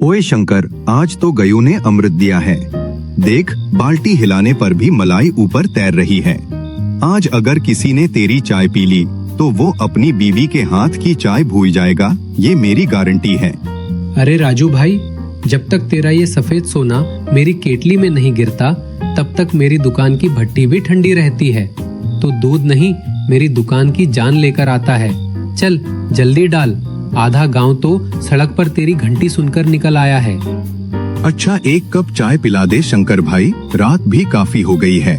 ओए शंकर, आज तो गयू ने अमृत दिया है। देख, बाल्टी हिलाने पर भी मलाई ऊपर तैर रही है। आज अगर किसी ने तेरी चाय पी ली तो वो अपनी बीवी के हाथ की चाय भूल जाएगा, ये मेरी गारंटी है। अरे राजू भाई, जब तक तेरा ये सफेद सोना मेरी केटली में नहीं गिरता तब तक मेरी दुकान की भट्टी भी ठंडी रहती है। तो दूध नहीं, मेरी दुकान की जान लेकर आता है। चल जल्दी डाल, आधा गांव तो सड़क पर तेरी घंटी सुनकर निकल आया है। अच्छा, एक कप चाय पिला दे शंकर भाई, रात भी काफी हो गई है।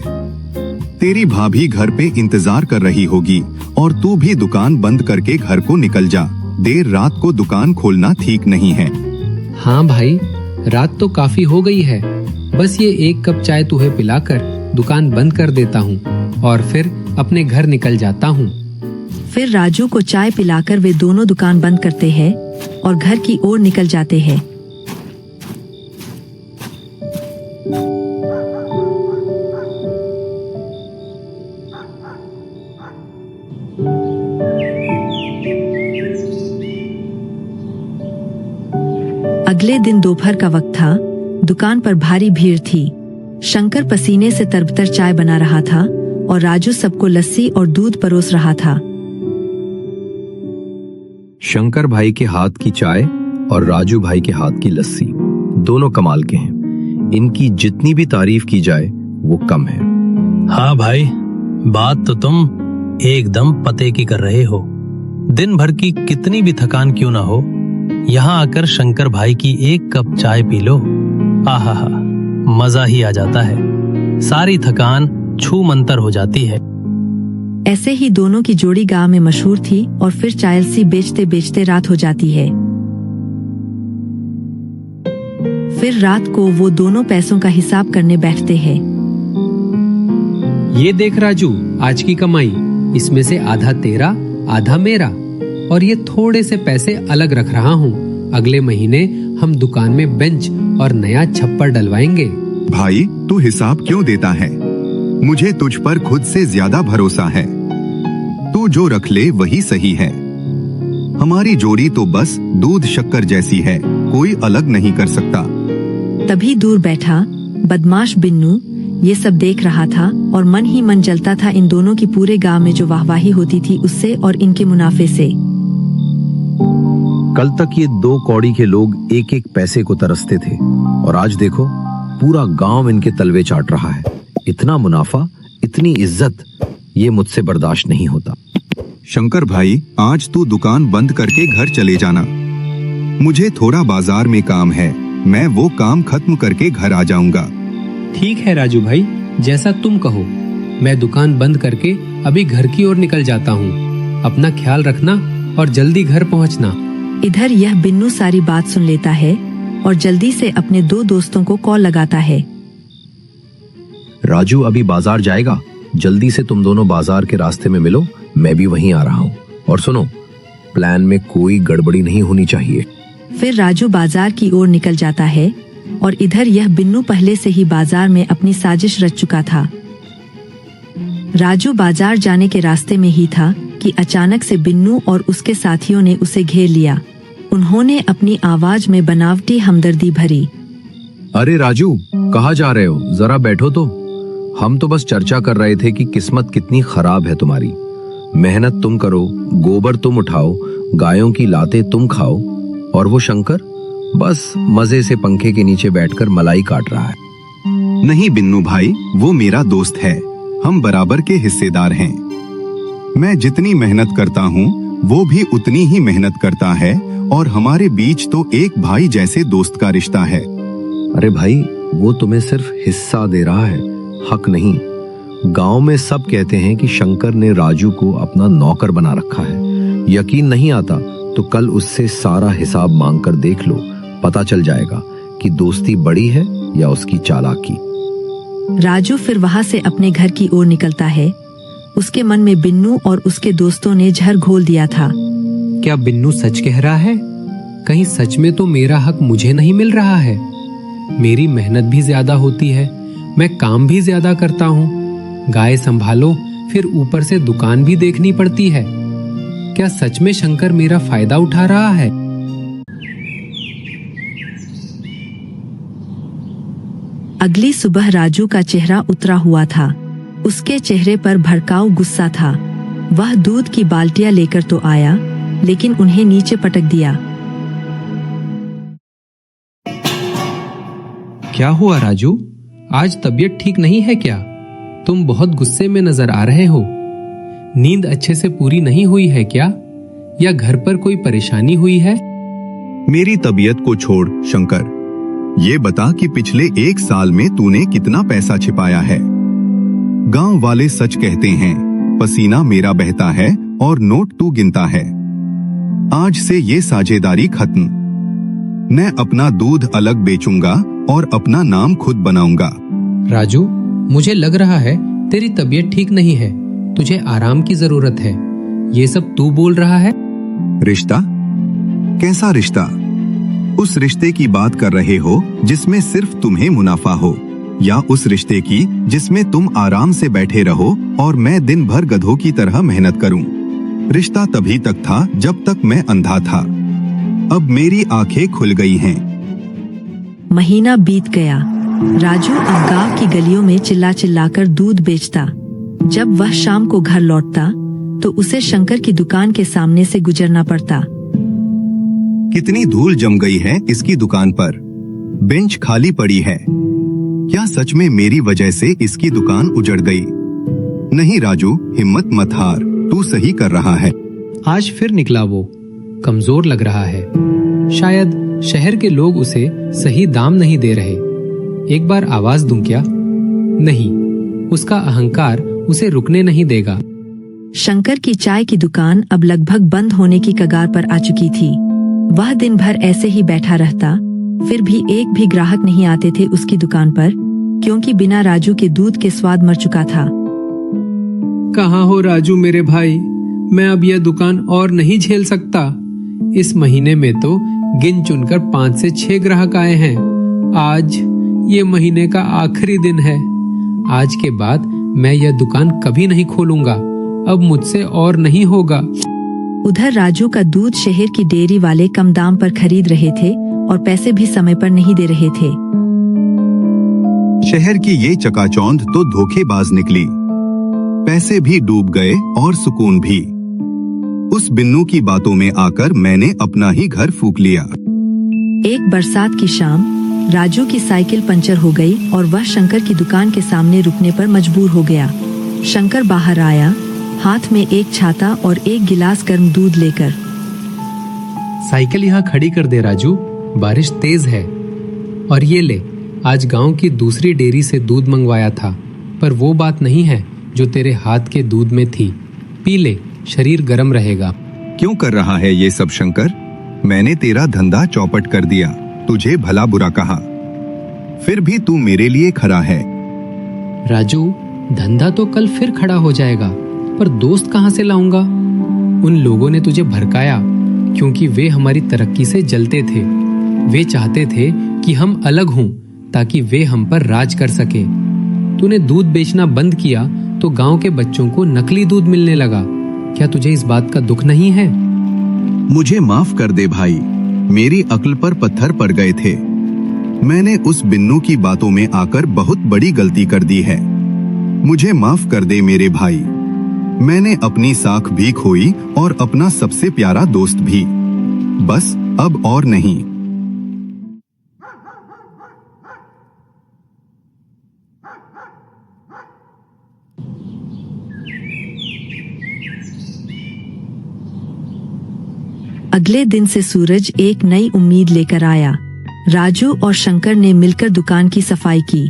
तेरी भाभी घर पे इंतजार कर रही होगी और तू भी दुकान बंद करके घर को निकल जा। देर रात को दुकान खोलना ठीक नहीं है। हाँ भाई, रात तो काफी हो गई है। बस ये एक कप चाय तुम्हें पिलाकर दुकान बंद कर देता हूँ और फिर अपने घर निकल जाता हूँ। फिर राजू को चाय पिलाकर वे दोनों दुकान बंद करते हैं और घर की ओर निकल जाते हैं। अगले दिन दोपहर का वक्त था। दुकान पर भारी भीड़ थी। शंकर पसीने से तरबतर चाय बना रहा था और राजू सबको लस्सी और दूध परोस रहा था। शंकर भाई के हाथ की चाय और राजू भाई के हाथ की लस्सी दोनों कमाल के हैं। इनकी जितनी भी तारीफ की जाए वो कम है। हाँ भाई, बात तो तुम एकदम पते की कर रहे हो। दिन भर की कितनी भी थकान क्यों ना हो, यहाँ आकर शंकर भाई की एक कप चाय पी लो, आहा हा, मजा ही आ जाता है। सारी थकान छू मंतर हो जाती है। ऐसे ही दोनों की जोड़ी गांव में मशहूर थी और फिर चाय लस्सी बेचते बेचते रात हो जाती है। फिर रात को वो दोनों पैसों का हिसाब करने बैठते हैं। ये देख राजू, आज की कमाई, इसमें से आधा तेरा आधा मेरा, और ये थोड़े से पैसे अलग रख रहा हूँ। अगले महीने हम दुकान में बेंच और नया छप्पर डलवाएंगे। भाई, तू हिसाब क्यों देता है? मुझे तुझ पर खुद से ज्यादा भरोसा है। तू जो रख ले वही सही है। हमारी जोड़ी तो बस दूध शक्कर जैसी है, कोई अलग नहीं कर सकता। तभी दूर बैठा बदमाश बिन्नू ये सब देख रहा था और मन ही मन जलता था इन दोनों की पूरे गांव में जो वाहवाही होती थी उससे और इनके मुनाफे से। कल तक ये दो कौड़ी के लोग एक एक पैसे को तरसते थे और आज देखो पूरा गांव इनके तलवे चाट रहा है। इतना मुनाफा, इतनी इज्जत, ये मुझसे बर्दाश्त नहीं होता। शंकर भाई, आज तू दुकान बंद करके घर चले जाना। मुझे थोड़ा बाजार में काम है, मैं वो काम खत्म करके घर आ जाऊंगा। ठीक है राजू भाई, जैसा तुम कहो। मैं दुकान बंद करके अभी घर की ओर निकल जाता हूँ। अपना ख्याल रखना और जल्दी घर पहुँचना। इधर यह बिन्नू सारी बात सुन लेता है और जल्दी से अपने दो दोस्तों को कॉल लगाता है। राजू अभी बाजार जाएगा, जल्दी से तुम दोनों बाजार के रास्ते में मिलो, मैं भी वहीं आ रहा हूँ। और सुनो, प्लान में कोई गड़बड़ी नहीं होनी चाहिए। फिर राजू बाजार की ओर निकल जाता है और इधर यह बिन्नू पहले से ही बाजार में अपनी साजिश रच चुका था। राजू बाजार जाने के रास्ते में ही था कि अचानक से बिन्नू और उसके साथियों ने उसे घेर लिया। उन्होंने अपनी आवाज में बनावटी हमदर्दी भरी। अरे राजू, कहाँ जा रहे हो? जरा बैठो तो। हम तो बस चर्चा कर रहे थे कि किस्मत कितनी खराब है तुम्हारी। मेहनत तुम करो, गोबर तुम उठाओ, गायों की लातें तुम खाओ, और वो शंकर बस मजे से पंखे के नीचे बैठकर मलाई काट रहा है। नहीं बिन्नू भाई, वो मेरा दोस्त है, हम बराबर के हिस्सेदार हैं। मैं जितनी मेहनत करता हूँ वो भी उतनी ही मेहनत करता है और हमारे बीच तो एक भाई जैसे दोस्त का रिश्ता है। अरे भाई, वो तुम्हें सिर्फ हिस्सा दे रहा है, हक नहीं। गांव में सब कहते हैं कि शंकर ने राजू को अपना नौकर बना रखा है। यकीन नहीं आता तो कल उससे सारा हिसाब मांग कर देख लो, पता चल जाएगा कि दोस्ती बड़ी है या उसकी चालाकी। राजू फिर वहां से अपने घर की ओर निकलता है। उसके मन में बिन्नू और उसके दोस्तों ने जहर घोल दिया था। क्या बिन्नू सच कह रहा है? कहीं सच में तो मेरा हक मुझे नहीं मिल रहा है। मेरी मेहनत भी ज्यादा होती है, मैं काम भी ज्यादा करता हूँ। गाय संभालो, फिर ऊपर से दुकान भी देखनी पड़ती है। क्या सच में शंकर मेरा फायदा उठा रहा है? अगली सुबह राजू का चेहरा उतरा हुआ था। उसके चेहरे पर भड़काऊ गुस्सा था। वह दूध की बाल्टियां लेकर तो आया, लेकिन उन्हें नीचे पटक दिया। क्या हुआ राजू? आज तबीयत ठीक नहीं है क्या? तुम बहुत गुस्से में नजर आ रहे हो। नींद अच्छे से पूरी नहीं हुई है क्या? या घर पर कोई परेशानी हुई है? मेरी तबीयत को छोड़ शंकर, ये बता कि पिछले 1 साल में तूने कितना पैसा छिपाया है। गांव वाले सच कहते हैं, पसीना मेरा बहता है और नोट तू गिनता है। आज से ये साझेदारी खत्म। मैं अपना दूध अलग बेचूंगा और अपना नाम खुद बनाऊंगा। राजू, मुझे लग रहा है तेरी तबीयत ठीक नहीं है। तुझे आराम की जरूरत है। ये सब तू बोल रहा है? रिश्ता? कैसा रिश्ता? उस रिश्ते की बात कर रहे हो जिसमें सिर्फ तुम्हें मुनाफा हो, या उस रिश्ते की जिसमें तुम आराम से बैठे रहो और मैं दिन भर गधों की तरह मेहनत करूं? रिश्ता तभी तक था जब तक मैं अंधा था। अब मेरी आंखें खुल गई हैं। महीना बीत गया। राजू अब गांव की गलियों में चिल्ला चिल्लाकर दूध बेचता। जब वह शाम को घर लौटता तो उसे शंकर की दुकान के सामने से गुजरना पड़ता। कितनी धूल जम गई है इसकी दुकान पर। बेंच खाली पड़ी है। क्या सच में मेरी वजह से इसकी दुकान उजड़ गई? नहीं राजू, हिम्मत मत हार, तू सही कर रहा है। आज फिर निकला वो। कमजोर लग रहा है। शायद शहर के लोग उसे सही दाम नहीं दे रहे। एक बार आवाज दूं क्या? नहीं, उसका अहंकार उसे रुकने नहीं देगा। शंकर की चाय की दुकान अब लगभग बंद होने की कगार पर आ चुकी थी। वह दिन भर ऐसे ही बैठा रहता, फिर भी एक भी ग्राहक नहीं आते थे उसकी दुकान पर, क्योंकि बिना राजू के दूध के स्वाद मर चुका था। कहाँ हो राजू मेरे भाई? मैं अब यह दुकान और नहीं झेल सकता। इस महीने में तो गिन चुनकर 5 से 6 ग्राहक आए हैं। आज ये महीने का आखिरी दिन है। आज के बाद मैं यह दुकान कभी नहीं खोलूंगा। अब मुझसे और नहीं होगा। उधर राजू का दूध शहर की डेयरी वाले कम दाम पर खरीद रहे थे और पैसे भी समय पर नहीं दे रहे थे। शहर की ये चकाचौंध तो धोखेबाज निकली। पैसे भी डूब गए और सुकून भी। उस बिन्नू की बातों में आकर मैंने अपना ही घर फूंक लिया। एक बरसात की शाम राजू की साइकिल पंचर हो गई और वह शंकर की दुकान के सामने रुकने पर मजबूर हो गया। शंकर बाहर आया, हाथ में एक छाता और एक गिलास गर्म दूध लेकर। साइकिल यहाँ खड़ी कर दे राजू, बारिश तेज है। और ये ले, आज गांव की दूसरी डेयरी से दूध मंगवाया था, पर वो बात नहीं है जो तेरे हाथ के दूध में थी। पी ले, शरीर गर्म रहेगा। क्यों कर रहा है ये सब शंकर? मैंने तेरा धंधा चौपट कर दिया, तुझे भला बुरा कहा, फिर भी तू मेरे लिए खड़ा है। राजू, धंधा तो कल फिर खड़ा हो जाएगा, पर दोस्त कहाँ से लाऊंगा? उन लोगों ने तुझे भड़काया क्योंकि वे हमारी तरक्की से जलते थे। वे चाहते थे कि हम अलग हों ताकि वे हम पर राज कर सके। तूने दूध बेचना बंद किया तो गांव के बच्चों को नकली दूध मिलने लगा। क्या तुझे इस बात का दुख नहीं है? मुझे माफ कर दे भाई, मेरी अक्ल पर पत्थर पड़ गए थे। मैंने उस बिन्नू की बातों में आकर बहुत बड़ी गलती कर दी है। मुझे माफ कर दे मेरे भाई। मैंने अपनी साख भी खोई और अपना सबसे प्यारा दोस्त भी। बस अब और नहीं। अगले दिन से सूरज एक नई उम्मीद लेकर आया। राजू और शंकर ने मिलकर दुकान की सफाई की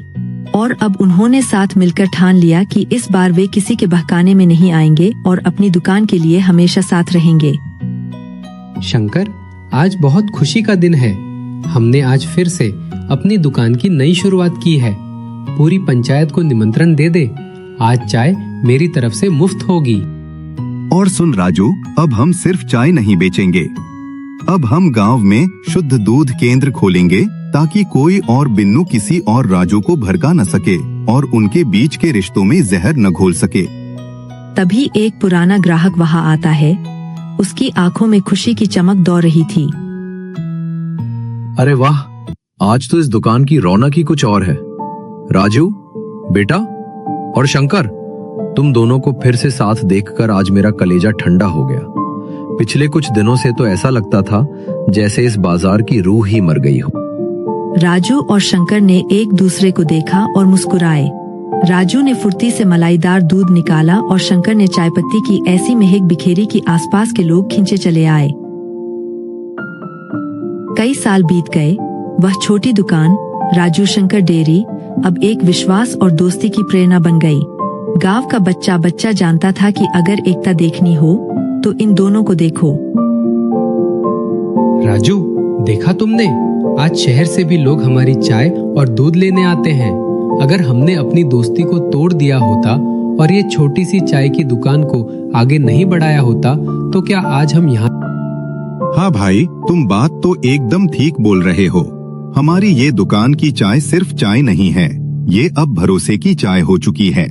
और अब उन्होंने साथ मिलकर ठान लिया कि इस बार वे किसी के बहकाने में नहीं आएंगे और अपनी दुकान के लिए हमेशा साथ रहेंगे। शंकर, आज बहुत खुशी का दिन है। हमने आज फिर से अपनी दुकान की नई शुरुआत की है। पूरी पंचायत को निमंत्रण दे दे। आज चाय मेरी तरफ से मुफ्त होगी। और सुन राजू, अब हम सिर्फ चाय नहीं बेचेंगे। अब हम गांव में शुद्ध दूध केंद्र खोलेंगे ताकि कोई और बिन्नू किसी और राजू को भड़का न सके और उनके बीच के रिश्तों में जहर न घोल सके। तभी एक पुराना ग्राहक वहां आता है। उसकी आंखों में खुशी की चमक दौड़ रही थी। अरे वाह, आज तो इस दुकान की रौनक ही कुछ और है। राजू बेटा और शंकर, तुम दोनों को फिर से साथ देखकर आज मेरा कलेजा ठंडा हो गया। पिछले कुछ दिनों से तो ऐसा लगता था जैसे इस बाजार की रूह ही मर गई हो। राजू और शंकर ने एक दूसरे को देखा और मुस्कुराए। राजू ने फुर्ती से मलाईदार दूध निकाला और शंकर ने चायपत्ती की ऐसी महक बिखेरी कि आसपास के लोग खींचे चले आए। कई साल बीत गए। वह छोटी दुकान राजू शंकर डेयरी अब एक विश्वास और दोस्ती की प्रेरणा बन गई। गांव का बच्चा बच्चा जानता था कि अगर एकता देखनी हो तो इन दोनों को देखो। राजू, देखा तुमने, आज शहर से भी लोग हमारी चाय और दूध लेने आते हैं। अगर हमने अपनी दोस्ती को तोड़ दिया होता और ये छोटी सी चाय की दुकान को आगे नहीं बढ़ाया होता तो क्या आज हम यहाँ। हाँ भाई, तुम बात तो एकदम ठीक बोल रहे हो। हमारी ये दुकान की चाय सिर्फ चाय नहीं है, ये अब भरोसे की चाय हो चुकी है।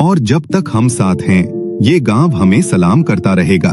और जब तक हम साथ हैं, ये गांव हमें सलाम करता रहेगा।